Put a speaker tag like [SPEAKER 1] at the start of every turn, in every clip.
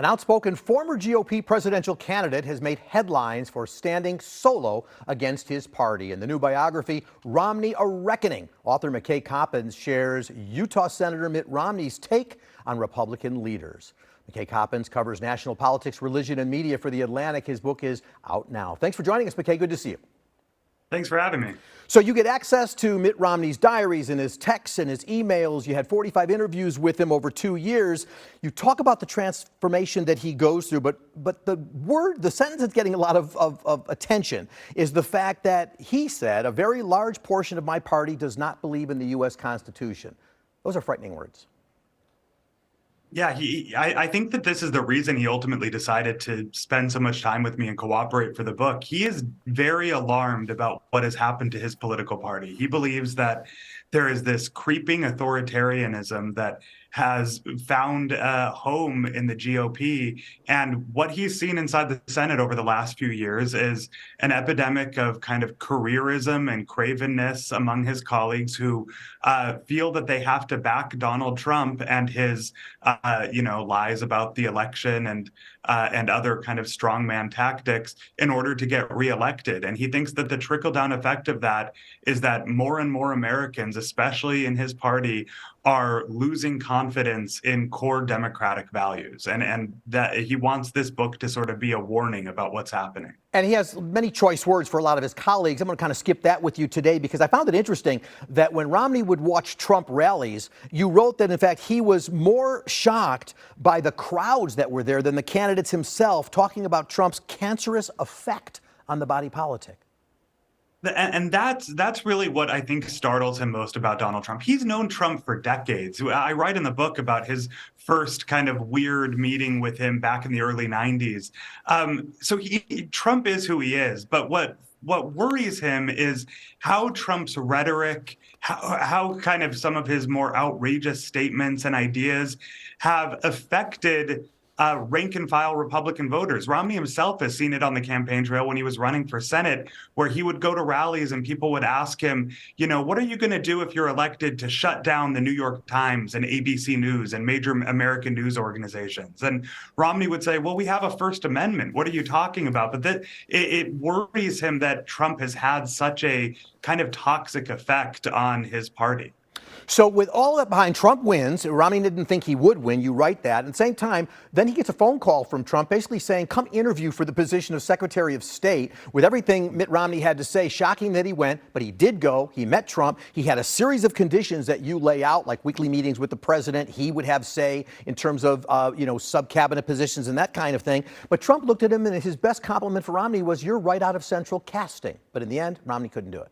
[SPEAKER 1] An outspoken former GOP presidential candidate has made headlines for standing solo against his party. In the new biography, Romney: A Reckoning, author McKay Coppins shares Utah Senator Mitt Romney's take on Republican leaders. McKay Coppins covers national politics, religion, and media for The Atlantic. His book is out now. Thanks for joining us, McKay. Good to see you.
[SPEAKER 2] Thanks for having me.
[SPEAKER 1] So you get access to Mitt Romney's diaries and his texts and his emails. You had 45 interviews with him over 2 years. You talk about the transformation that he goes through, but the sentence that's getting a lot of attention is the fact that he said a very large portion of my party does not believe in the U.S. Constitution. Those are frightening words.
[SPEAKER 2] Yeah, I think that this is the reason he ultimately decided to spend so much time with me and cooperate for the book. He is very alarmed about what has happened to his political party. He believes that there is this creeping authoritarianism that has found a home in the GOP. And what he's seen inside the Senate over the last few years is an epidemic of kind of careerism and cravenness among his colleagues who feel that they have to back Donald Trump and his, lies about the election and other kind of strongman tactics in order to get reelected. And he thinks that the trickle-down effect of that is that more and more Americans, especially in his party, are losing confidence in core democratic values, and that he wants this book to sort of be a warning about what's happening.
[SPEAKER 1] And he has many choice words for a lot of his colleagues. I'm going to kind of skip that with you today because I found it interesting that when Romney would watch Trump rallies, you wrote that, in fact, he was more shocked by the crowds that were there than the candidates himself, talking about Trump's cancerous effect on the body politic.
[SPEAKER 2] And that's really what I think startles him most about Donald Trump. He's known Trump for decades. I write in the book about his first kind of weird meeting with him back in the early 90s. Trump is who he is. But what worries him is how Trump's rhetoric, how kind of some of his more outrageous statements and ideas have affected rank and file Republican voters. Romney himself has seen it on the campaign trail when he was running for Senate, where he would go to rallies and people would ask him, what are you going to do if you're elected to shut down the New York Times and ABC News and major American news organizations? And Romney would say, well, we have a First Amendment. What are you talking about? But it worries him that Trump has had such a kind of toxic effect on his party.
[SPEAKER 1] So with all that behind, Trump wins. Romney didn't think he would win. You write that. At the same time, then he gets a phone call from Trump basically saying, come interview for the position of Secretary of State. With everything Mitt Romney had to say, shocking that he went, but he did go. He met Trump. He had a series of conditions that you lay out, like weekly meetings with the president. He would have say in terms of, sub-cabinet positions and that kind of thing. But Trump looked at him, and his best compliment for Romney was, you're right out of central casting. But in the end, Romney couldn't do it.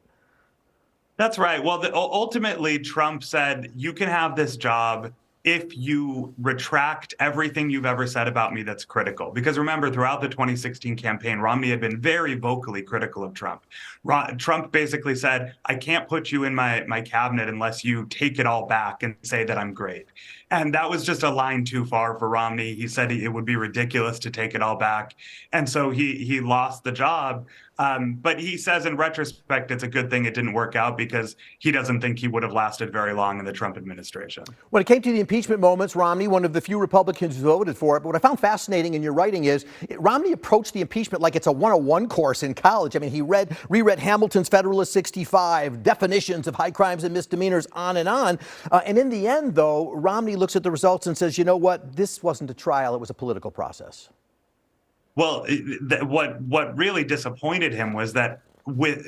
[SPEAKER 2] That's right. Well, ultimately, Trump said, you can have this job if you retract everything you've ever said about me that's critical. Because remember, throughout the 2016 campaign, Romney had been very vocally critical of Trump. Trump basically said, I can't put you in my cabinet unless you take it all back and say that I'm great. And that was just a line too far for Romney. He said it would be ridiculous to take it all back. And so he lost the job. But he says in retrospect, it's a good thing it didn't work out because he doesn't think he would have lasted very long in the Trump administration.
[SPEAKER 1] When it came to the impeachment moments, Romney, one of the few Republicans who voted for it. But what I found fascinating in your writing is Romney approached the impeachment like it's a 101 course in college. I mean, he reread Hamilton's Federalist 65, definitions of high crimes and misdemeanors, on. And in the end, though, Romney looks at the results and says, you know what, this wasn't a trial, it was a political process.
[SPEAKER 2] Well, what really disappointed him was that with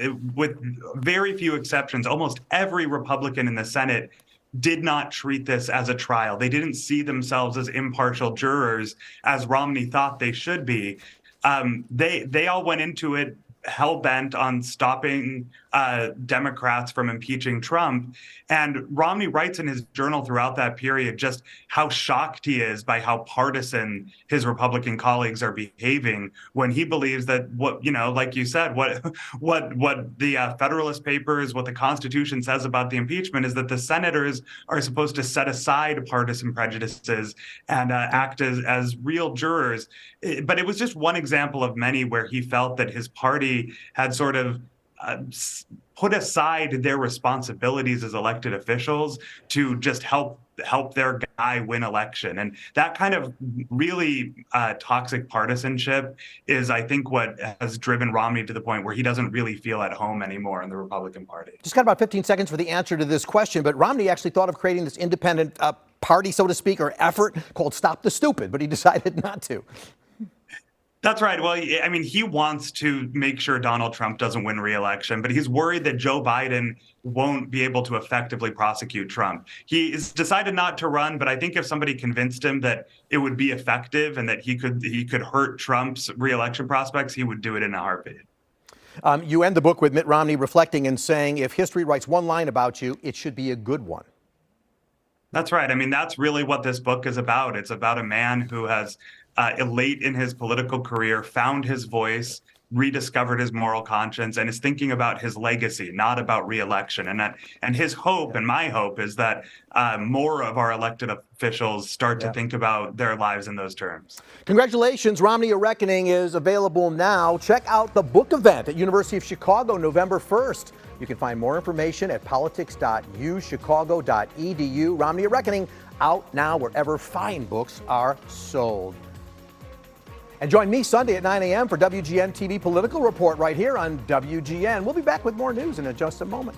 [SPEAKER 2] very few exceptions, almost every Republican in the Senate did not treat this as a trial. They didn't see themselves as impartial jurors, as Romney thought they should be. They all went into it hell-bent on stopping Democrats from impeaching Trump. And Romney writes in his journal throughout that period just how shocked he is by how partisan his Republican colleagues are behaving when he believes that like you said, what the Federalist Papers, what the Constitution says about the impeachment is that the senators are supposed to set aside partisan prejudices and act as real jurors. But it was just one example of many where he felt that his party had sort of put aside their responsibilities as elected officials to just help help their guy win election. And that kind of really toxic partisanship is, I think, what has driven Romney to the point where he doesn't really feel at home anymore in the Republican Party.
[SPEAKER 1] Just got about 15 seconds for the answer to this question, but Romney actually thought of creating this independent party, so to speak, or effort called Stop the Stupid, but he decided not to.
[SPEAKER 2] That's right. Well, I mean, he wants to make sure Donald Trump doesn't win re-election, but he's worried that Joe Biden won't be able to effectively prosecute Trump. He has decided not to run, but I think if somebody convinced him that it would be effective and that he could hurt Trump's re-election prospects, he would do it in a heartbeat.
[SPEAKER 1] You end the book with Mitt Romney reflecting and saying, if history writes one line about you, it should be a good one.
[SPEAKER 2] That's right. I mean, that's really what this book is about. It's about a man who has late in his political career, found his voice, rediscovered his moral conscience, and is thinking about his legacy, not about re-election. And his hope, and my hope, is that more of our elected officials start to think about their lives in those terms.
[SPEAKER 1] Congratulations. Romney: A Reckoning is available now. Check out the book event at University of Chicago, November 1st. You can find more information at politics.uchicago.edu. Romney: A Reckoning, out now wherever fine books are sold. And join me Sunday at 9 a.m. for WGN TV Political Report right here on WGN. We'll be back with more news in just a moment.